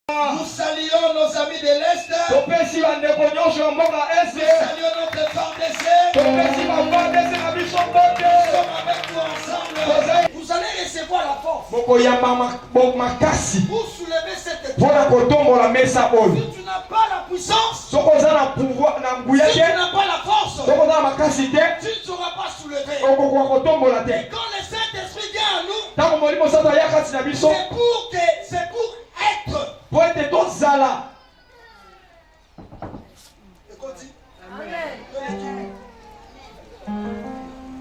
Nous saluons nos amis de l'Est. Nous saluons notre femme d'essai. Nous sommes avec vous ensemble. Vous allez recevoir la force pour soulever cette épreuve. Si tu n'as pas la puissance, si tu n'as pas la force, tu ne seras pas soulevé. Et quand le Saint-Esprit vient à nous, c'est pour être.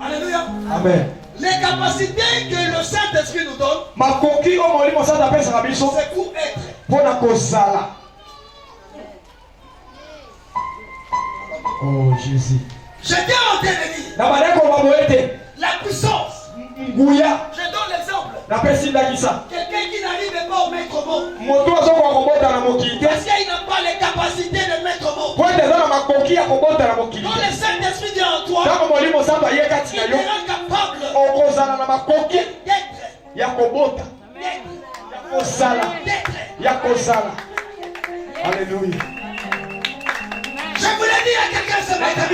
Alléluia. Amen. Les capacités que le Saint-Esprit nous donne, c'est pour être. Oh Jésus. J'étais en train de dire la puissance. Je donne l'exemple. Quelqu'un qui n'arrive pas au maître mot. Parce qu'il n'a pas les capacités de maître mot. Quand le Saint-Esprit vient en toi, il te rend capable d'être. Alléluia. Je voulais dire à quelqu'un ce matin,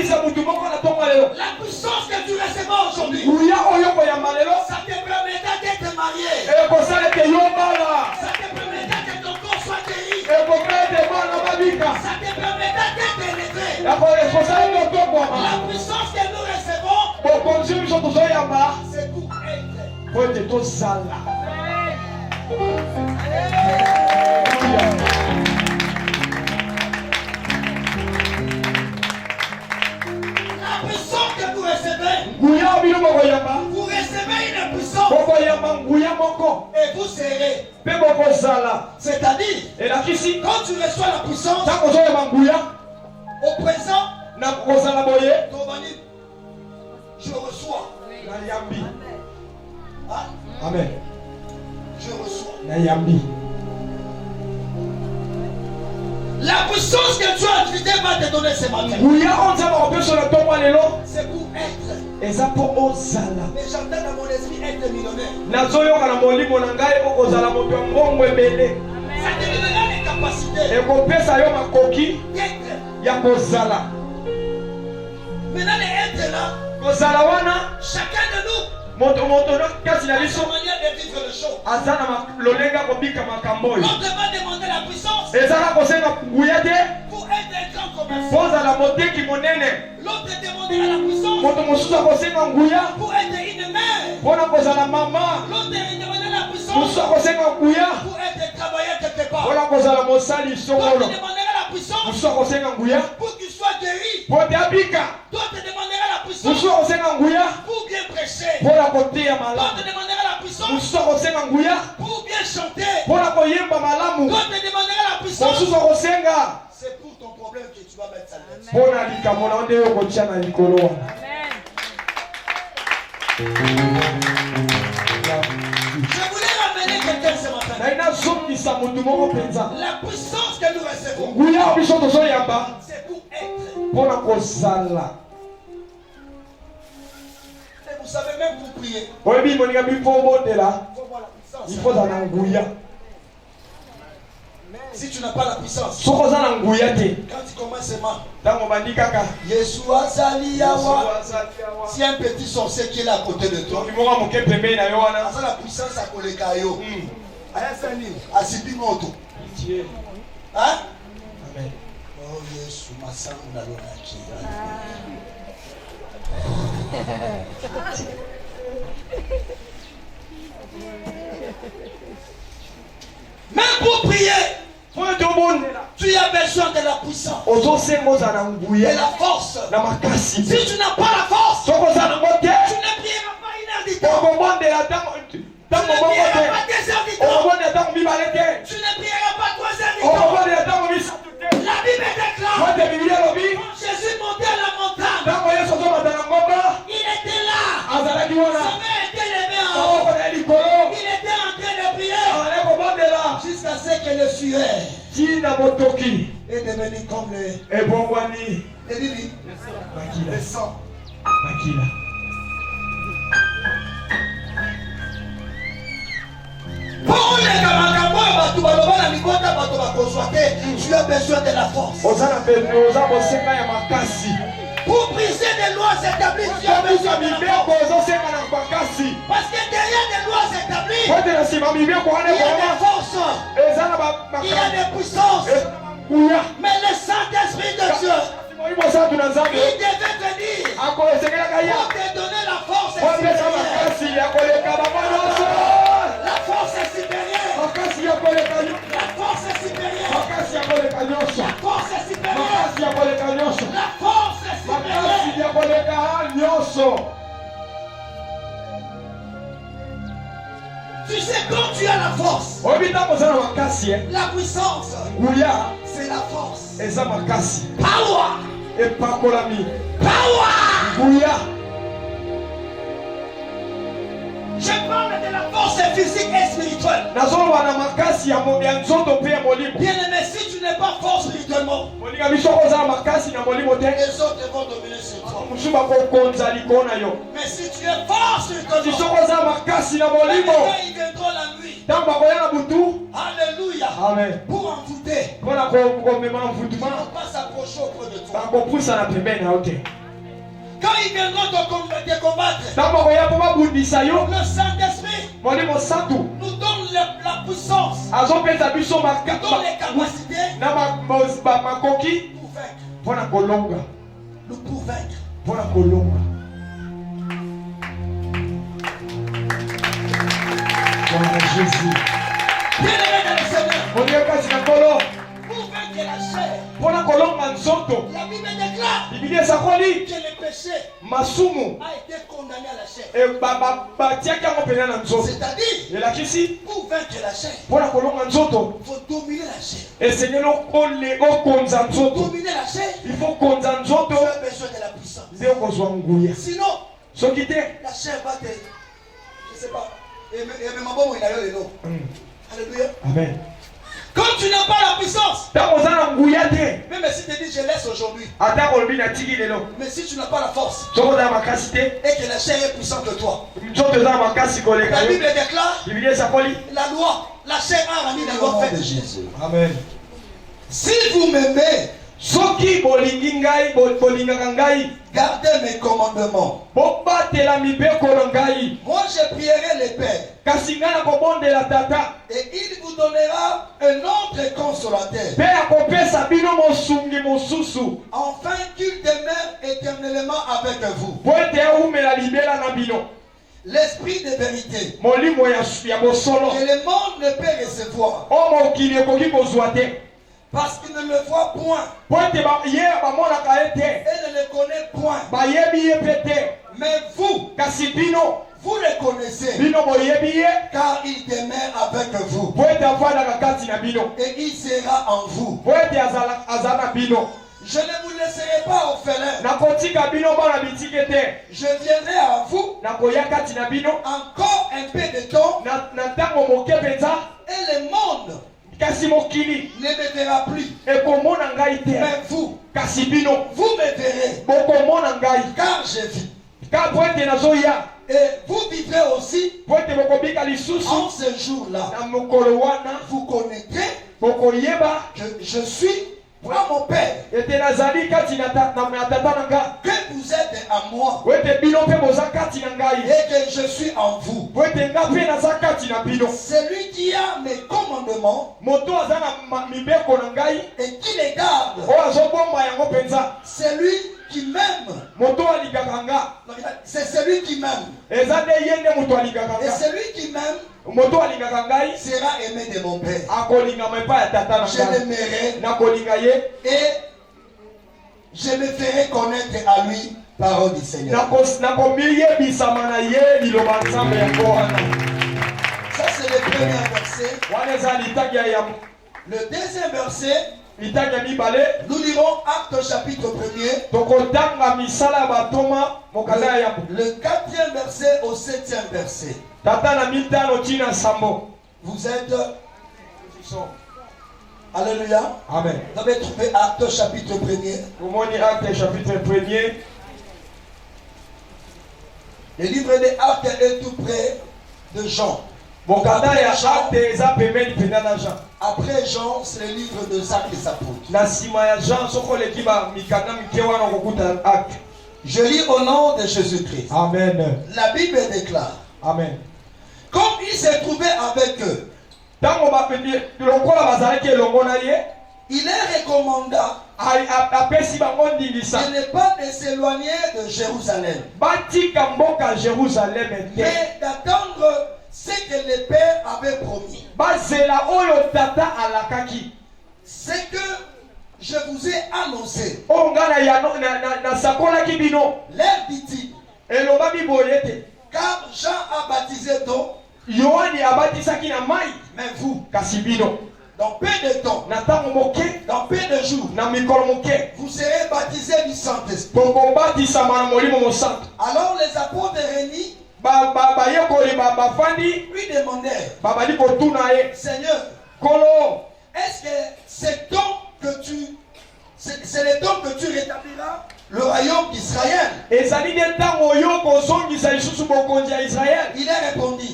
la puissance que tu recevras aujourd'hui, ça te permettra d'être marié. Ça te permettra que ton corps soit guéri. Ça te permettra d'être élevé. La puissance que nous recevons, c'est pour être. La puissance que vous recevez, vous recevez une puissance et vous serez. C'est-à-dire, quand tu reçois la puissance, au présent, je reçois. Amen. Je reçois. La puissance que tu as utilisée va te donner ce matin. C'est pour être. Mais j'entends dans mon esprit être millionnaire. Ça te donnera les capacités d'être. Maintenant les être là, chacun de nous, sa manière de vivre le show. L'autre va demander la puissance pour être un grand commerçant. L'autre demandera la puissance pour être une mère. L'autre demandera la puissance pour être travailleur quelque part. L'autre demandera la puissance pour qu'il soit guéri. L'autre demandera la puissance pour bien prêcher. L'autre demandera la puissance pour bien chanter. L'autre demandera la puissance. C'est pour ton problème que tu vas mettre ça dedans. Je voulais ramener quelqu'un ce matin. La puissance que nous recevons, c'est pour être. Et vous savez, même pour prier, il faut voir la puissance. Si tu n'as pas la puissance, quand tu commences seulement, Yeshua Zali Yawa, si un petit sorcier qui est là à côté de toi, la puissance à Kolekayo, Asipi Moto. Hein? Oh Yeshua Masanga Lonaki. Même pour prier, tu as besoin de la puissance, de la force. Si tu n'as pas la force, tu ne prieras pas 1 heure du temps. Tu ne prieras pas 2 heures du temps. Tu ne prieras pas 3 heures du temps. La Bible déclare, quand Jésus montait à la montagne, il était là. Sa main était levée en haut. Il était en train de prier jusqu'à ce que le sueur est devenu comme le Bibi. Le sang. Pour les camarades, tu vas le voir la micota. Tu as besoin de la force. Pour briser les lois établies, tu as besoin de la force. Parce que derrière les lois établies, il y a des forces, il y a des puissances. Mais le Saint-Esprit de Dieu, il devait venir pour te donner la force supérieure. La force est supérieure. La force est supérieure. La force est supérieure. La force est supérieure. Tu sais, quand tu as la force, la puissance, c'est la force. Power. Power. Je parle de la force physique et spirituelle. Bien aimé, si tu n'es pas fort spirituellement, les autres vont dominer sur toi. Mais si tu es fort spirituellement, ils viendront la nuit. Alléluia. Amen. Pour envoûter. Ils ne vont pas s'approcher auprès de toi. Quand ils viendront te combattre, le Saint-Esprit nous donne la puissance, nous donne les capacités pour vaincre. Jésus. Bien-aimé dans le Seigneur, pour vaincre la chair, la Bible déclare que le péché a été condamné à la chair. C'est-à-dire, pour vaincre la chair, il faut dominer la chair. Pour dominer la chair, tu as besoin de la puissance. Sinon, la chair va te... Je ne sais pas. Alléluia. Amen. Quand tu n'as pas la puissance, même si tu dis je laisse aujourd'hui, mais si tu n'as pas la force et que la chair est puissante que toi, la Bible déclare la loi, la chair a rendu la loi faite de Jésus. Amen. Si vous m'aimez, gardez mes commandements. Moi je prierai le Père et il vous donnera un autre consolateur, afin qu'il demeure éternellement avec vous. L'esprit de vérité que le monde ne peut recevoir parce qu'il ne le voit point et ne le connaît point. Mais vous le connaissez, car il demeure avec vous et il sera en vous. Je ne vous laisserai pas orphelin. Je viendrai à vous encore un peu de temps et le monde ne me verra plus. Mais vous me verrez, car je vis. Et vous vivrez aussi en ce jour-là. Vous connaîtrez que je suis à mon Père, que vous êtes à moi et que je suis en vous. Celui qui a mes commandements et qui les garde, c'est lui qui m'aime. C'est celui qui m'aime. Et celui qui m'aime sera aimé de mon Père. Je l'aimerai et je me ferai connaître à lui, parole du Seigneur. Ça c'est le premier verset. Le deuxième verset, nous lirons Actes chapitre 1er. Le 4e verset au 7e verset. Vous êtes... Alléluia. Amen. Vous avez trouvé Actes chapitre 1er. Le livre des Actes est tout près de Jean. Après Jean, c'est le livre de Jacques et apôtres. Je lis au nom de Jésus-Christ. Amen. La Bible déclare. Amen. Comme il s'est trouvé avec eux, il est recommanda de ne pas de s'éloigner de Jérusalem, mais d'attendre ce que le Père avait promis. Ce que je vous ai annoncé. L'air dit-il. Car Jean a baptisé d'eau, mais vous, dans peu de temps, dans peu de jours, vous serez baptisés du Saint-Esprit. Alors les apôtres réunis lui demandèrent, Seigneur, est-ce que c'est le temps que tu rétabliras le royaume d'Israël? Il a répondu,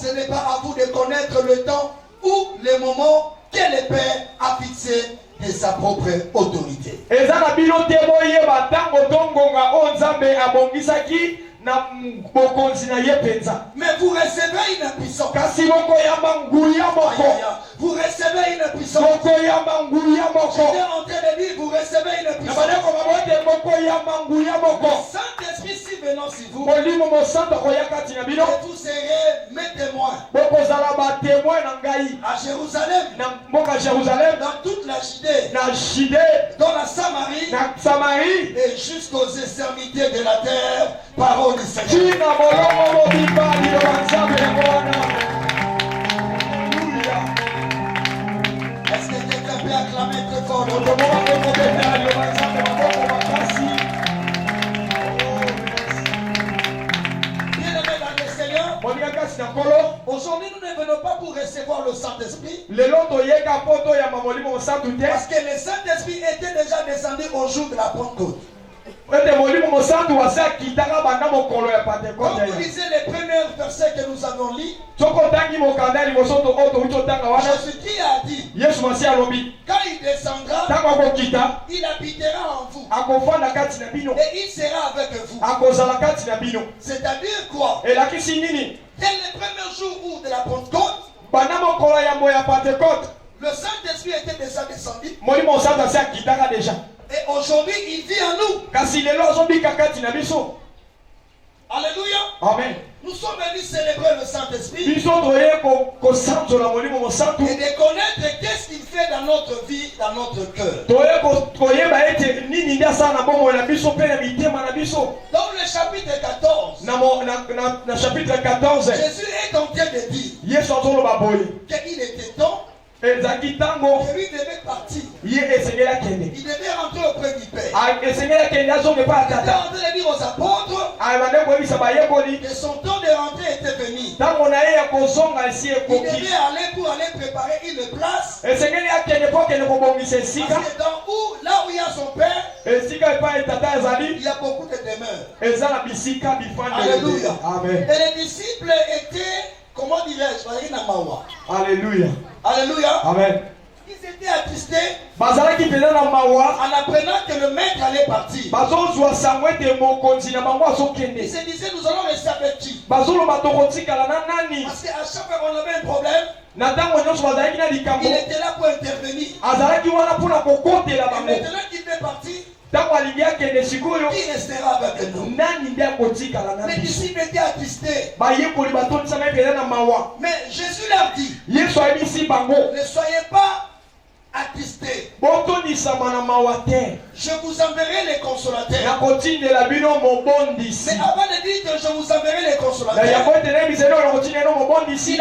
ce n'est pas à vous de connaître le temps ou le moment que le Père a fixé de sa propre autorité. Mais vous recevez une puissance. Vous recevez une puissance. J'étais en train de dire, vous recevez une puissance. Le Saint-Esprit si venant sur vous, et vous serez mes témoins à Jérusalem, dans toute la Judée, dans la Samarie, et jusqu'aux extrémités de la terre. Parole du Seigneur. Est-ce que quelqu'un peut acclamer très fort? Bien-aimés dans le Seigneur, aujourd'hui nous ne venons pas pour recevoir le Saint-Esprit, parce que le Saint-Esprit était déjà descendu au jour de la Pentecôte. Quand vous lisez les premiers versets que nous avons lus, Jésus-Christ a dit, quand il descendra, il habitera en vous, et il sera avec vous. C'est-à-dire quoi? Dès le premier jour de la Pentecôte, le Saint-Esprit était déjà descendu. Et aujourd'hui, il vit en nous. Alléluia. Amen. Nous sommes venus célébrer le Saint-Esprit et de connaître qu'est-ce qu'il fait dans notre vie, dans notre cœur. Dans le chapitre 14, Jésus est en train de dire qu'il était temps que lui devait partir. Il devait rentrer auprès du Père. Il était en train de dire aux apôtres que son temps de rentrée était venu. Il devait aller pour aller préparer une place. Parce que là où il y a son Père, il y a beaucoup de demeures. Alléluia. Amen. Et les disciples étaient, comment dirais-je, Alléluia. Alléluia. Amen. Ils étaient attristés en apprenant que le maître allait partir. Ils se disaient, nous allons rester avec qui? Parce qu'à chaque fois qu'on avait un problème, il était là pour intervenir. Et maintenant qu'il fait partir, qui restera avec nous? Les disciples étaient attristés. Mais Jésus leur dit, ne soyez pas attristés. Je vous enverrai les consolateurs. Mais avant de dire que je vous enverrai les consolateurs, il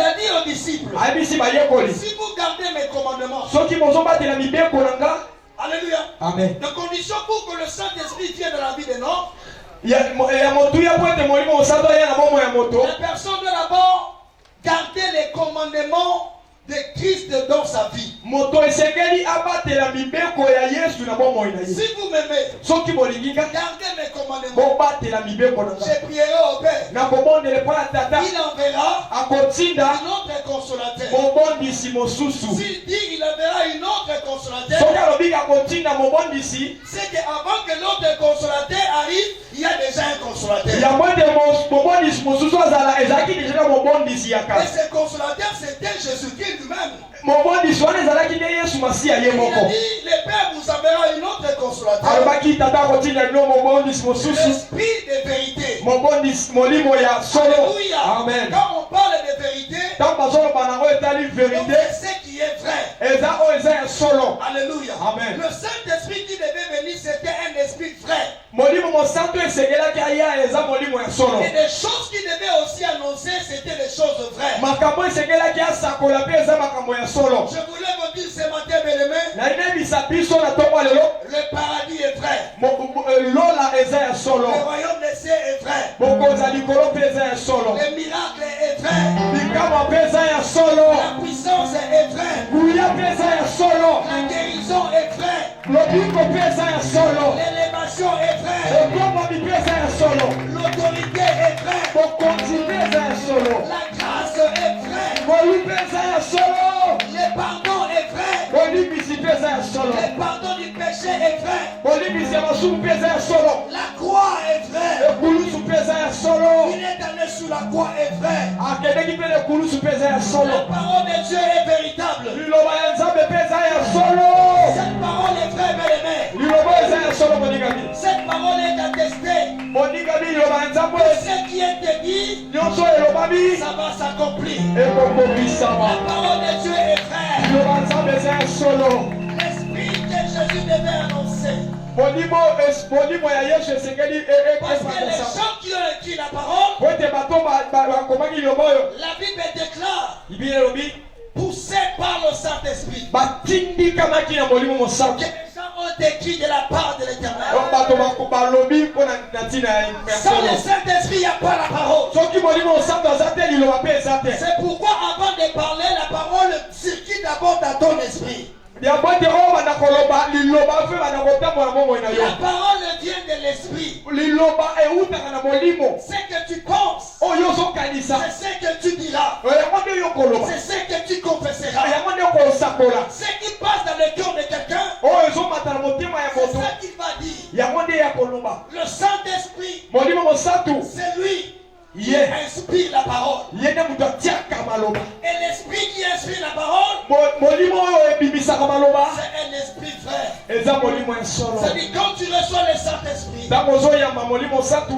a dit aux disciples, si vous gardez mes commandements, alléluia. Amen. La condition pour que le Saint-Esprit vienne dans la vie de l'homme, la personne doit d'abord garder les commandements de Christ dans sa vie. Si vous m'aimez, gardez mes commandements. commandements. Je prierai au Père. Il enverra un autre consolateur. S'il dit il enverra une autre consolateur, c'est qu'avant que l'autre consolateur arrive, il y a déjà un consolateur. Et ce consolateur, c'était Jésus-Christ lui-même. Il a dit, le Père vous enverra une autre consolateur. L'esprit de vérité. Alléluia. Amen. Quand on parle de vérité, c'est ce qui est vrai. Alléluia. Amen. Le Saint-Esprit qui devait venir, c'était un esprit vrai. Et les choses qu'il devait aussi annoncer, c'était des choses vraies. Je voulais vous dire ce matin, bien-aimés, le paradis est vrai. Le royaume des cieux est vrai. Le miracle est vrai. La puissance est vraie. La guérison est vraie. L'élévation est vraie. L'autorité est vraie. La grâce est vraie. Le pardon est vrai. Le pardon du péché est vrai. La croix est vraie. Il est allé sous la croix est vrai. La parole de Dieu est véritable. Cette parole est vraie, bien-aimés. Cette parole est attestée. Ce qui est dit, ça va s'accomplir. La parole de Dieu est vraie. L'esprit que Jésus devait annoncer. Parce que les gens qui ont écrit la parole, la Bible déclare, poussés par le Saint-Esprit, que les gens ont écrit de la part de l'Éternel. Sans le Saint-Esprit, il n'y a pas la parole. C'est pourquoi avant de parler, la parole circule d'abord dans ton esprit. La parole vient de l'esprit. C'est ce que tu penses. C'est ce que tu diras. C'est ce que tu confesseras. Ce qui passe dans le cœur de quelqu'un, c'est ça qu'il va dire. Le Saint-Esprit, c'est lui qui inspire la parole. Et l'esprit qui inspire la parole, c'est un esprit vrai. C'est-à-dire quand tu reçois le Saint-Esprit,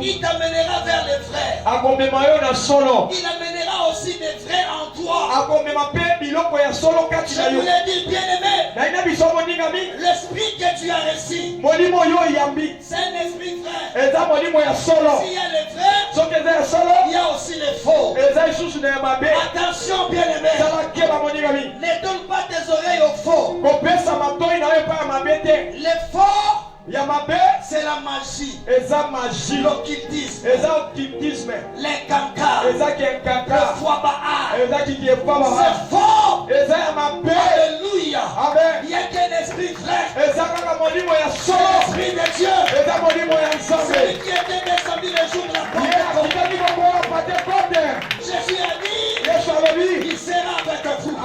il t'amènera vers les frères. Il amènera aussi des vrais en toi. Je voulais dire, bien-aimé, l'esprit que tu as reçu, c'est un esprit vrai. S'il y a les vrais, il y a aussi les faux. Attention, bien-aimé, ne donne pas tes oreilles aux faux. Les faux, c'est la magie, l'occultisme, les cancans, le foie Baal. C'est faux. Alléluia. Il n'y a qu'un esprit vrai. L'esprit de Dieu. Celui qui était descendu le jour de la Pentecôte. Jésus a dit, il sera avec vous.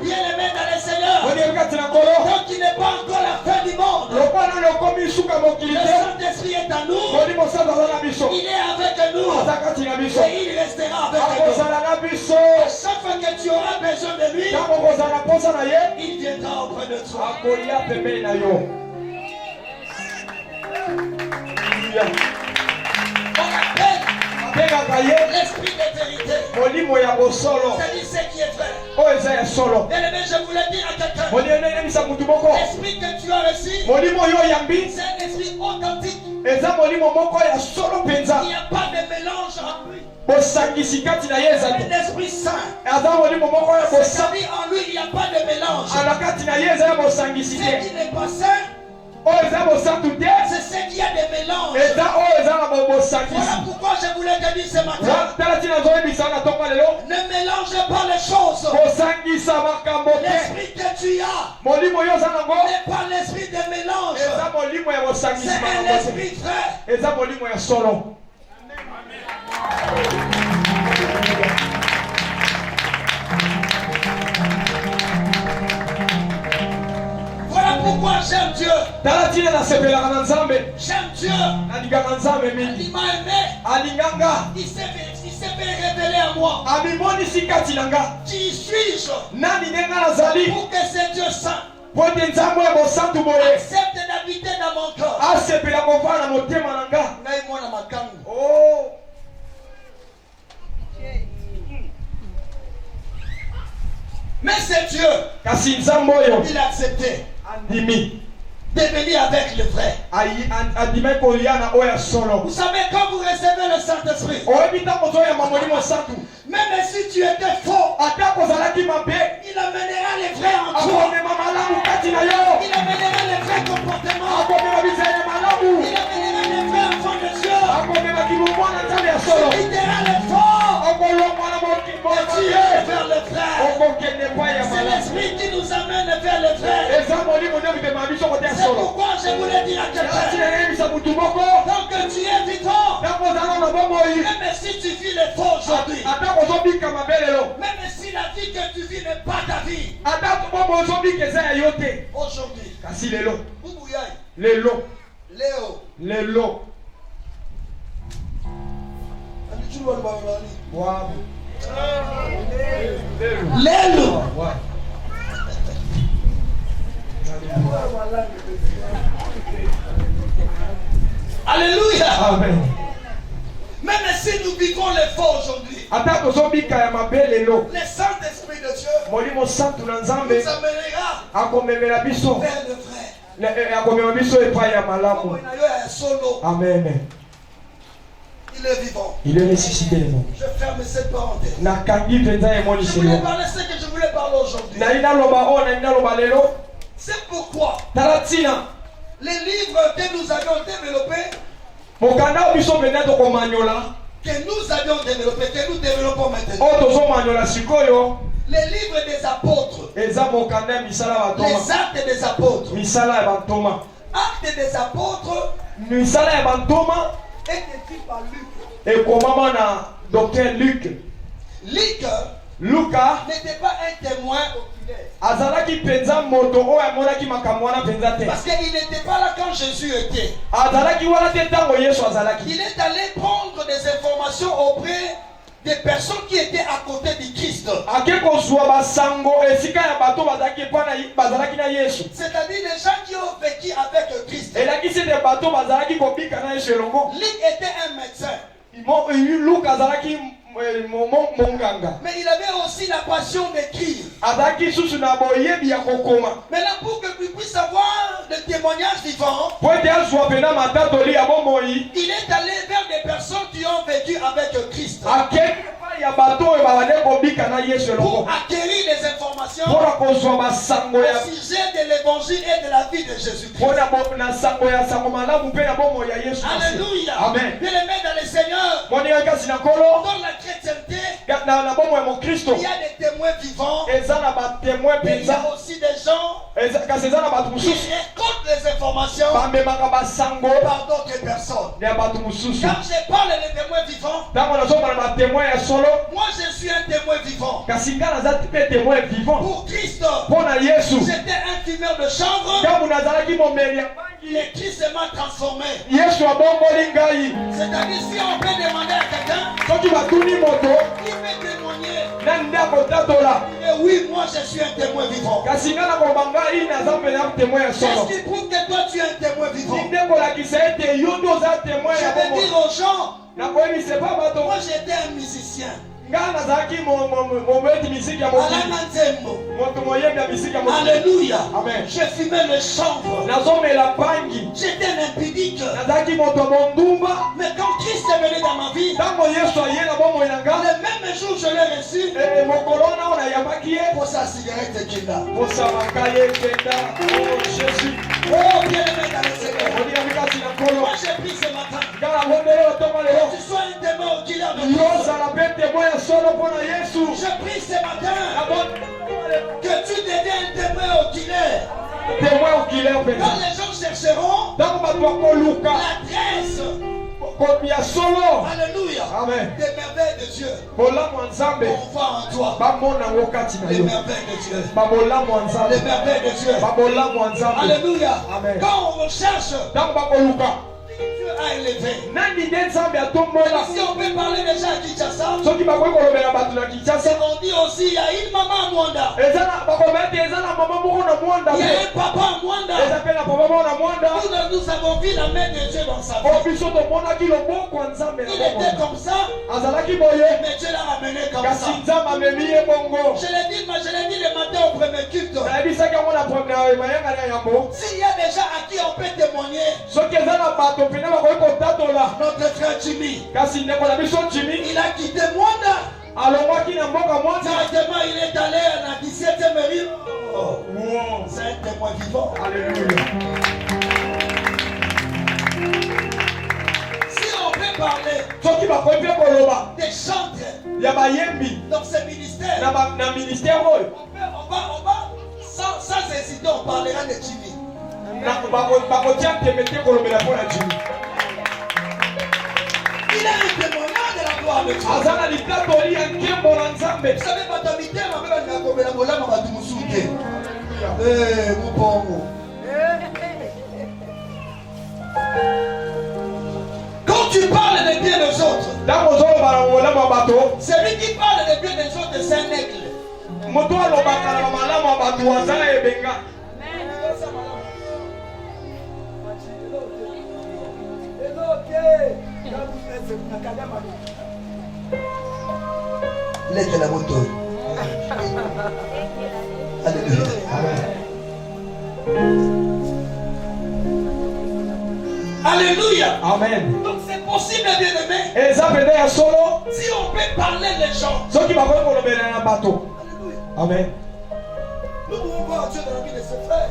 Bien-aimé dans le Seigneur, donc il n'est pas encore la fin du monde. Le Saint-Esprit est à nous. Il est avec nous. Et il restera avec nous. Chaque fois que tu auras besoin de lui, il viendra auprès de toi. On appelle l'esprit de vérité. C'est-à-dire ce qui est vrai. Bien-aimé, je voulais dire à quelqu'un, l'esprit que tu as reçu, c'est un esprit authentique. Il n'y a pas de mélange en lui. C'est un esprit saint. C'est-à-dire en lui, il n'y a pas de mélange. Ce qui n'est pas saint, c'est ce qui a des mélanges. Voilà pourquoi je voulais te dire ce matin, ne mélange pas les choses. L'esprit que tu as n'est pas l'esprit de mélange. C'est un esprit vrai. eza molimo ya solo. Voilà pourquoi j'aime Dieu. J'aime Dieu. Il m'a aimé. Il s'est révélé à moi. Qui suis-je pour que ce Dieu saint accepte d'habiter dans mon cœur? Oh. Mais c'est Dieu. Il a accepté de venir avec le vrai. Vous savez, quand vous recevez le Saint-Esprit, même si tu étais faux, il amènera les vrais en toi. Il amènera les vrais comportements. Il amènera les vrais enfants de Dieu. Il guidera les faux. Et tu es vers le vrai. C'est l'Esprit qui nous amène vers le vrai. C'est pourquoi je voulais dire à quelqu'un, tant que tu es vivant, même si tu vis les faux aujourd'hui, même si la vie que tu vis n'est pas ta vie, aujourd'hui, Boubouyaï, Léo, alléluia. Amen. Même si nous vivons les faux aujourd'hui, le Saint-Esprit de Dieu nous amènera vers le vrai. Amen. Il est vivant. Il est ressuscité. Je ferme cette parenthèse. Je voulais parler ce que je voulais parler aujourd'hui. C'est pourquoi les livres que nous avions développés, que nous développons maintenant, les livres des apôtres, les actes des apôtres, actes des apôtres, est écrit par Luc. Et comment docteur Luc n'était pas un témoin oculaire. Parce qu'il n'était pas là quand Jésus était. Il est allé prendre des informations auprès des personnes qui étaient à côté du Christ. C'est-à-dire des gens qui ont vécu avec le Christ. Luc était un médecin. Mais il avait aussi la passion d'écrire. Maintenant, pour que tu puisses avoir des témoignages vivants, il est allé vers des personnes qui ont vécu avec Christ pour acquérir des informations au sujet de l'évangile et de la vie de Jésus-Christ. Alléluia. Amen. Bien aimé dans le Seigneur, dans la chrétienté, il y a des témoins vivants, mais il y a aussi des gens qui récoltent les informations par d'autres personnes. Quand je parle des témoins vivants, moi je suis un témoin vivant. Pour Christ, j'étais un fumeur de chanvre, et Christ m'a transformé. C'est-à-dire, si on peut demander à quelqu'un, il peut témoigner. Et oui, moi je suis un témoin vivant. Qu'est-ce qui prouve que toi tu es un témoin vivant? Je vais dire aux gens, moi j'étais un musicien. Alléluia. Amen. Je fumais le chanvre. J'étais un impudique. Mais quand Christ est venu dans ma vie, le même jour je l'ai reçu pour sa cigarette qu'il a. Oh bien aimé dans le Seigneur, moi j'ai pris ce matin que tu sois un témoin oculaire de Christ. Je prie ce matin que tu deviens un témoin oculaire. Quand les gens chercheront l'adresse Alléluia. Amen. Des merveilles de Dieu. On voit en toi. Les merveilles de Dieu. Les merveilles de Dieu. Alléluia. Amen. Quand on recherche, Dieu a élevé. Si on peut parler déjà à Kinshasa, on dit aussi il y a une maman à Mwanda. Il y a un papa à Mwanda. Nous avons vu la main de Dieu dans sa vie. Il était comme ça, mais Dieu l'a ramené comme ça. Je l'ai dit le matin au premier culte. S'il y a des gens à qui on peut témoigner, notre frère Jimmy, il a quitté Mwanda. Directement, il est allé à la 17e mairie. C'est un témoin vivant. Alléluia. Si on peut parler des chantres dans ce ministère, on va sans hésiter, on parlera de Jimmy. Il a un témoignage de la gloire de Dieu. Vous savez, paternité, ma mère a commis la mola, ma tout moussouté. Mon bon mot. Quand tu parles des biens des autres, celui qui parle des biens des autres, c'est un aigle. L'être la moto. Alléluia. Alléluia. Amen. Donc c'est possible, bien aimé. Si on peut parler les gens. Alléluia. Amen. Nous pouvons voir Dieu dans la vie de ses frères.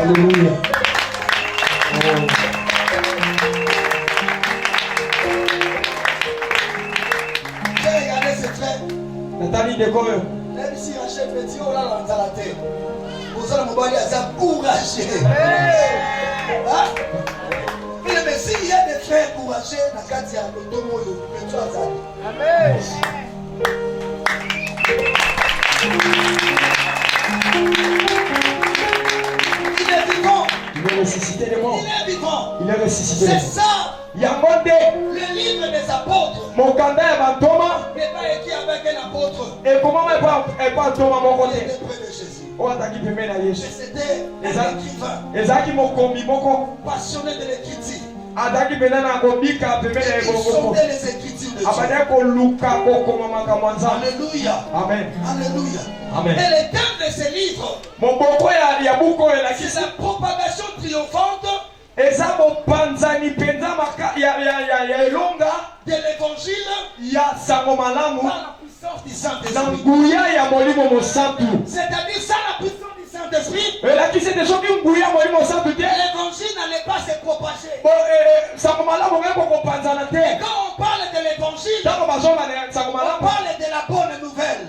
Alléluia. J'ai regardé ses frères. Nathalie Décolle. Même si Rachel petit, on l'a lancé à la terre. Vous allez me voir, il a couragé. Mais s'il y a des frères courageux, Amen. Il est vivant. Il est ressuscité de mort. Il est vivant. Il est ressuscité. C'est ça. Le livre des apôtres Mon candidat n'est pas écrit avec un apôtre. Et comment elle parle Thomas mon côté? Il était près de Jésus. Mais c'était un écrivain passionné de l'écriture. Il sondait les écritures de Dieu. Alléluia. Amen. Alléluia. Amen. Et le thème de ce livre, c'est la propagation triomphante de l'évangile par la puissance du Saint-Esprit. C'est-à-dire sans la puissance du Saint-Esprit, l'évangile n'allait pas se propager. Et quand on parle de l'évangile, on parle de la bonne nouvelle.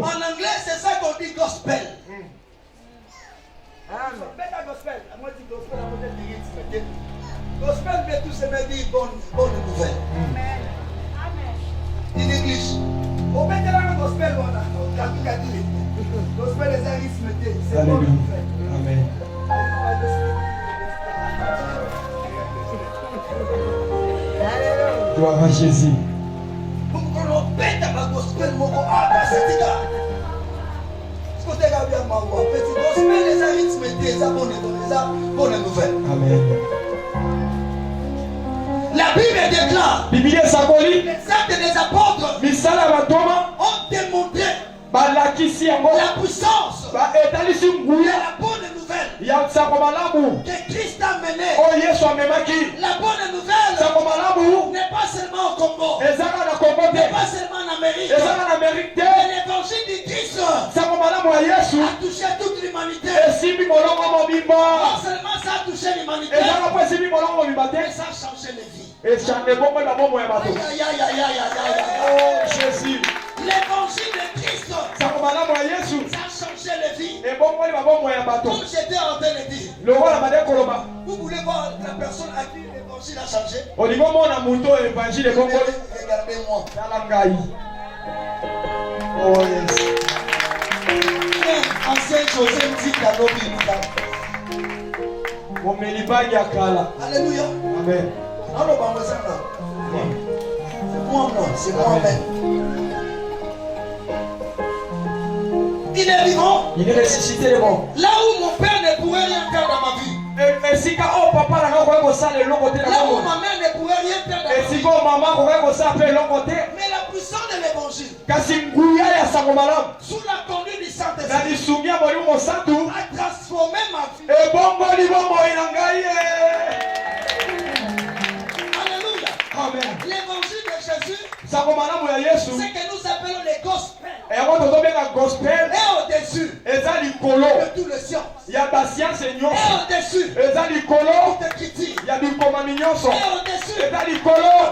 En anglais, c'est ça qu'on dit gospel. Gospel veut tout se dire bonne nouvelle. In English. On met la gospel, gospel est un rythme, c'est bonne nouvelle. Amen. Gloire à Jésus. Pour qu'on pète la gospel, mon c'est ça. Petit gospel, les arithmétiques, ça bonne nouvelle. Amen. La Bible déclare les actes des apôtres ont démontré la puissance de la bonne nouvelle que Christ a menée. La bonne nouvelle n'est pas seulement au Congo, n'est pas seulement en Amérique, mais l'évangile du Christ a touché toute l'humanité. Non seulement ça a touché l'humanité, mais ça a changé les vies. Aïe, aïe, aïe, aïe, aïe, aïe. Comme j'étais en train de dire, vous voulez voir la personne à qui l'évangile a changé? Regardez-moi. Oh yes. Ancien José me dit alléluia. Amen. Alors, c'est moi-même. Il est vivant. Il est ressuscité le bon. Là où mon père ne pourrait rien faire dans ma vie. Là où ma mère ne pourrait rien faire dans ma vie. Mais la puissance de l'évangile, sous la conduite du Saint-Esprit, a transformé ma vie. Alléluia. Amen. L'évangile de Jésus, C'est que nous appelons les gospels. Et gospel est au-dessus de tout le science. Il y a la science et est au-dessus de toute critique. il y a du commandement. Est au-dessus Et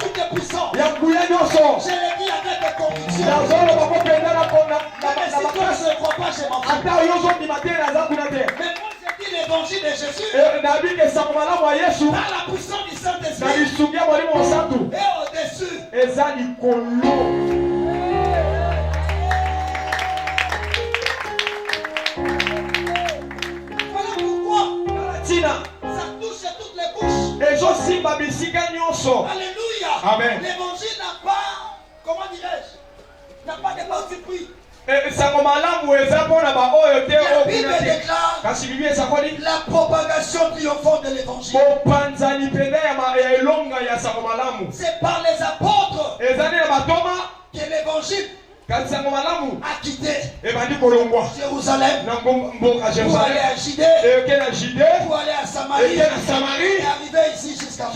toute puissance. il y a Je l'ai dit avec conviction. Même si toi je ne crois pas, je m'en fous. Mais moi je dis l'évangile de Jésus par la puissance du Saint-Esprit est au-dessus. Voilà pourquoi ça touche toutes les couches. Alléluia. Amen. L'évangile n'a pas, comment dirais-je, n'a pas de parti pris. La Bible déclare la propagation triomphante de l'évangile. C'est par les apôtres que l'évangile a quitté Jérusalem pour aller à Judée, pour aller à Samarie et arriver ici jusqu'à moi.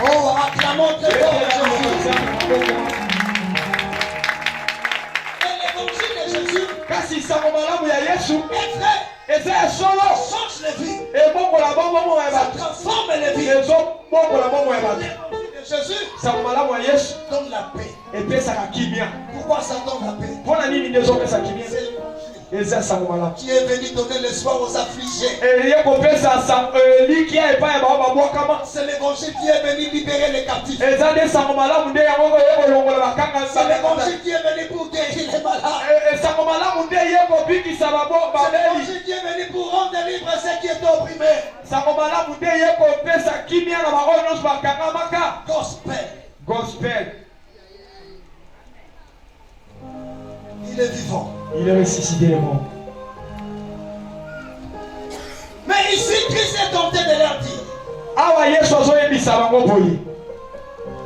Oh, acclamons très fort Jésus. Et l'évangile de Jésus est vrai. Change les vies. Ça transforme les vies. L'évangile de Jésus donne la paix. Pourquoi ça donne la paix? C'est l'évangile qui est venu donner l'espoir aux affligés. C'est l'évangile qui est venu libérer les captifs. C'est l'évangile qui est venu pour guérir les malades. C'est l'évangile qui est venu pour rendre libre ceux qui étaient opprimés. Gospel. Il est vivant. Il est ressuscité le monde. Mais ici, Christ est tenté de leur dire,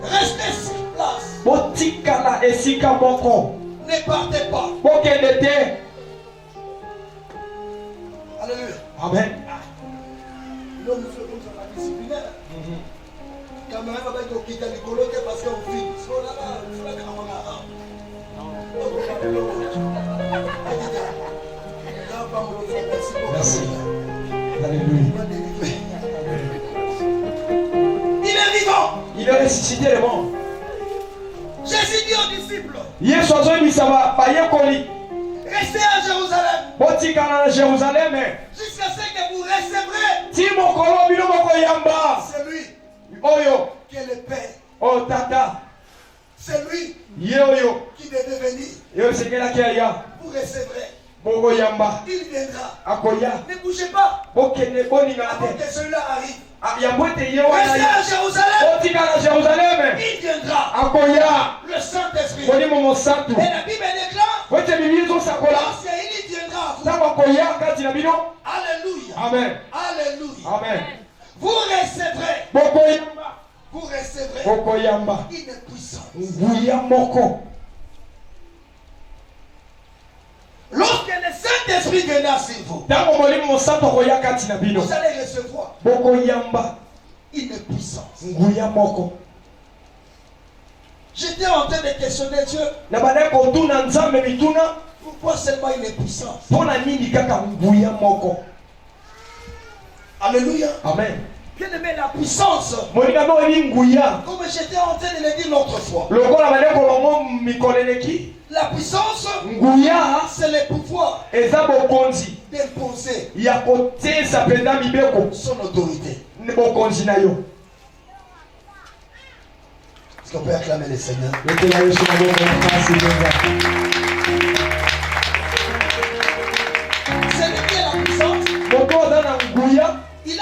restez sur place. Ne partez pas. Alléluia. Amen. L'homme nous fait comme ça, la disciplinaire. Quand même, on va quitter les colocs parce qu'on vit. Merci. Alléluia. Il est vivant. Il est ressuscité le monde. Jésus dit aux disciples, restez à Jérusalem jusqu'à ce que vous recevrez celui qui est le Père. C'est lui qui devait venir. Vous recevrez. Il viendra. Ne bougez pas. Avant que celui-là arrive. Restez à Jérusalem. Il viendra. Le Saint-Esprit. Et la Bible déclare. Lorsqu'il viendra à vous. Alléluia. Amen. Alléluia. Amen. Vous recevrez. Vous recevrez une puissance. Lorsque le Saint-Esprit viendra sur vous, vous allez recevoir une puissance. J'étais en train de questionner Dieu. Pourquoi seulement une puissance? Alléluia. Amen. Bien aimé, la puissance, comme j'étais en train de le dire l'autre fois, La puissance, nguya c'est le pouvoir eza bokonzi d'imposer ya kotesa penda mibeko son autorité. bokonzi na yo. Est-ce qu'on peut acclamer le Seigneur? Ete na Yesu na bongo makasi benza. Celui qui a la puissance, Moto aza na nguya il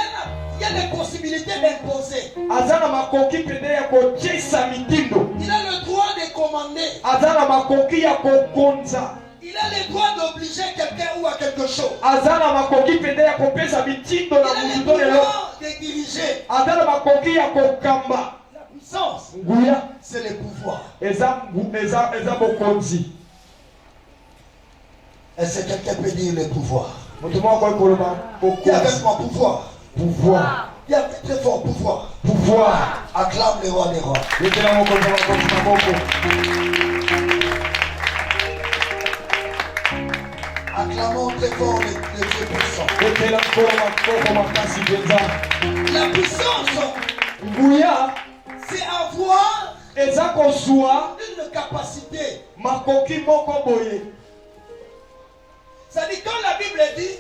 y a des possibilités d'imposer. aza na makoki pende ya kotiesa mitindo. Il a le droit de commander. Aza na makoki ya kokonza. Il a le droit d'obliger quelqu'un ou à quelque chose. Aza na makoki pende ya kopesa mitindo Il na a le mutu lelo. pouvoir de diriger. Aza na makoki ya kokamba. La puissance, Nguya c'est le pouvoir. eza bokonzi. Est-ce que quelqu'un peut dire le pouvoir? Moto moko ekoloba Dis avec bokonzi. moi pouvoir. Pouvoir. Dis avec très fort pouvoir. Pouvoir. Acclame le roi des rois. Ete na mokonzi ya makonzi na moko. Acclamons très fort le Dieu puissant. Ete na moko makasi benza. La puissance, Nguya c'est avoir eza kozwa une capacité. makoki moko boye. Ça dit quand la Bible dit,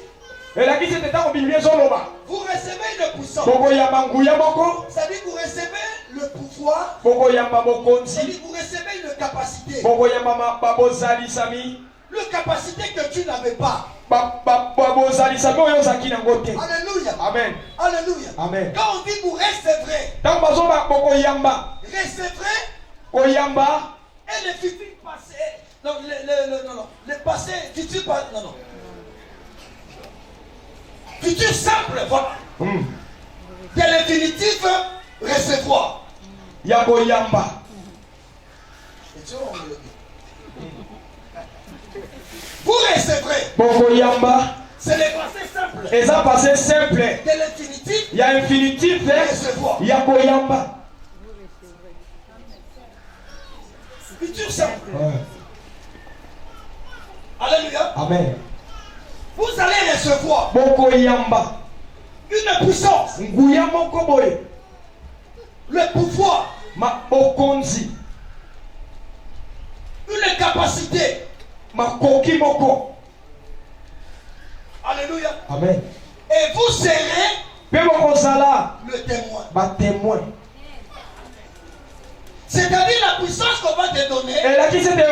Elakisi ete ntango Biblia ezoloba vous recevez une puissance. bokoyamba nguya moko, Ça dit vous recevez le pouvoir. bokoyamba Ça bokonzi, dit vous recevez une capacité. bokoyamba babozalisami, Une capacité que tu n'avais pas. babozalisami oyo ozalaki nango te. Alléluia. Amen. Alléluia. Amen. Quand on dit vous recevrez, Ntango bazoba bokoyamba recevrez koyamba et le futur passé. Non, le passé, futur pas. Non, non. Futur simple, voilà. De l'infinitif, recevoir. ya koyamba Et tu vois, on me le dit. Vous recevrez. bokoyamba C'est le passé simple. eza passé simple De l'infinitif, ya infinitif recevoir. ya koyamba. Futur simple. Ouais. Alléluia. Amen. Vous allez recevoir Bokoyamba une puissance, nguya moko boye, le pouvoir, bokonzi, une capacité. makoki moko. Alléluia. Amen. Et vous serez Pe bokozala le témoin. batémoin. C'est-à-dire la puissance qu'on va te donner, Elakisi ete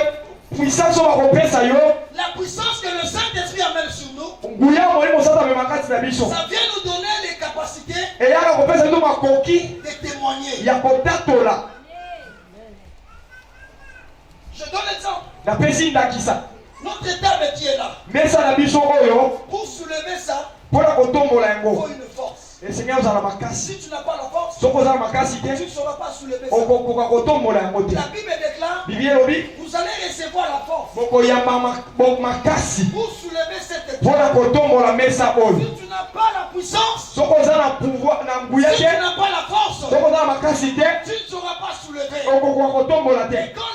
puissance oyo bakopesa yo, la puissance que le Saint-Esprit amène sur nous, nguya molimo mosata amema kati na biso, ça vient nous donner les capacités eyaka kopesa biso makoki de témoigner. ya kotatola. Je donne l'exemple. Napesi ndakisa Notre table qui est là, mesa na biso oyo pour soulever ça, mpona kotombola il faut yango. une force. Esengeli ozala makasi. Si tu n'as pas la force, Soki ozala makasi tu ne te, sauras pas soulever ça. okokoka kotombola yango te. La Bible déclare, Biblia elobi vous allez recevoir la force bokoyamba makasi pour soulever cette table. mpona kotombola mesa oyo. Si tu n'as pas la puissance, Soki oza na pouvoir na nguya si tu te, n'as pas la force, soki oza na makasi te, tu ne sauras pas soulever. okokoka kotombola te. Et quand